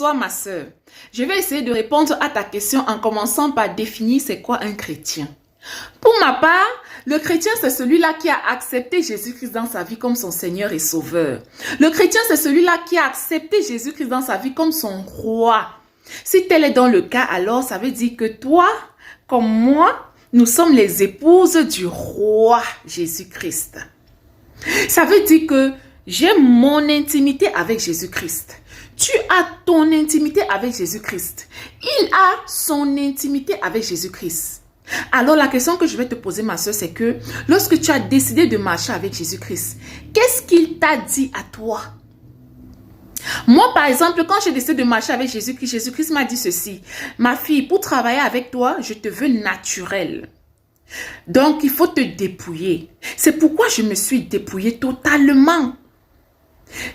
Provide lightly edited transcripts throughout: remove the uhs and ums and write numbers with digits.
Toi, ma sœur, je vais essayer de répondre à ta question en commençant par définir c'est quoi un chrétien. Pour ma part, le chrétien, c'est celui-là qui a accepté Jésus-Christ dans sa vie comme son Seigneur et Sauveur. Le chrétien, c'est celui-là qui a accepté Jésus-Christ dans sa vie comme son roi. Si tel est dans le cas, alors ça veut dire que toi, comme moi, nous sommes les épouses du roi Jésus-Christ. Ça veut dire que j'ai mon intimité avec Jésus-Christ. Tu as ton intimité avec Jésus-Christ. Il a son intimité avec Jésus-Christ. Alors la question que je vais te poser, ma soeur, c'est que lorsque tu as décidé de marcher avec Jésus-Christ, qu'est-ce qu'il t'a dit à toi? Moi, par exemple, quand j'ai décidé de marcher avec Jésus-Christ, Jésus-Christ m'a dit ceci. Ma fille, pour travailler avec toi, je te veux naturelle. Donc, il faut te dépouiller. C'est pourquoi je me suis dépouillée totalement.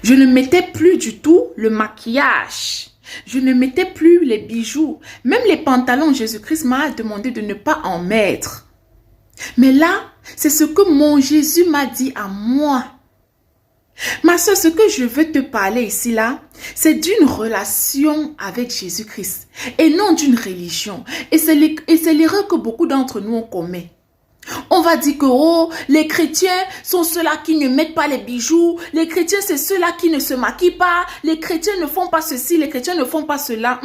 Je ne mettais plus du tout le maquillage. Je ne mettais plus les bijoux. Même les pantalons, Jésus-Christ m'a demandé de ne pas en mettre. Mais là, c'est ce que mon Jésus m'a dit à moi. Ma soeur, ce que je veux te parler ici, là, c'est d'une relation avec Jésus-Christ et non d'une religion. Et c'est l'erreur que beaucoup d'entre nous ont commis. On va dire que oh, les chrétiens sont ceux-là qui ne mettent pas les bijoux, les chrétiens c'est ceux-là qui ne se maquillent pas, les chrétiens ne font pas ceci, les chrétiens ne font pas cela.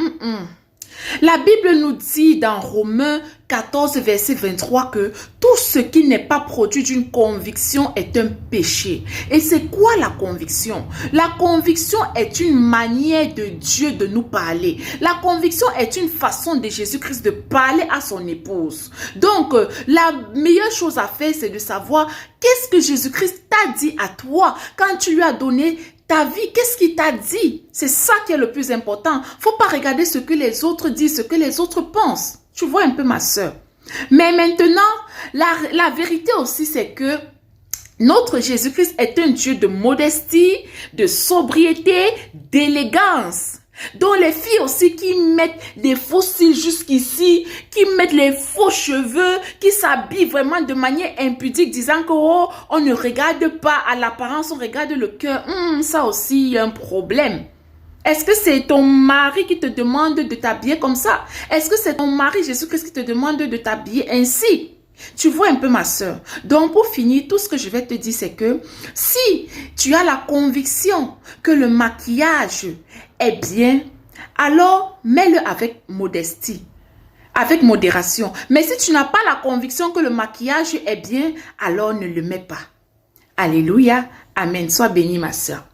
La Bible nous dit dans Romains 14, verset 23 que tout ce qui n'est pas produit d'une conviction est un péché. Et c'est quoi la conviction? La conviction est une manière de Dieu de nous parler. La conviction est une façon de Jésus-Christ de parler à son épouse. Donc, la meilleure chose à faire, c'est de savoir qu'est-ce que Jésus-Christ t'a dit à toi quand tu lui as donné ta vie, qu'est-ce qu'il t'a dit? C'est ça qui est le plus important. Faut pas regarder ce que les autres disent, ce que les autres pensent. Tu vois un peu, ma soeur. Mais maintenant, la vérité aussi, c'est que notre Jésus-Christ est un Dieu de modestie, de sobriété, d'élégance. Donc les filles aussi qui mettent des faux cils jusqu'ici, qui mettent les faux cheveux, qui s'habillent vraiment de manière impudique, disant que oh, on ne regarde pas à l'apparence, on regarde le cœur. Ça aussi, il y a un problème. Est-ce que c'est ton mari qui te demande de t'habiller comme ça? Est-ce que c'est ton mari Jésus-Christ qui te demande de t'habiller ainsi? Tu vois un peu, ma soeur. Donc, pour finir, tout ce que je vais te dire, c'est que si tu as la conviction que le maquillage est bien, alors mets-le avec modestie, avec modération. Mais si tu n'as pas la conviction que le maquillage est bien, alors ne le mets pas. Alléluia. Amen. Sois bénie, ma soeur.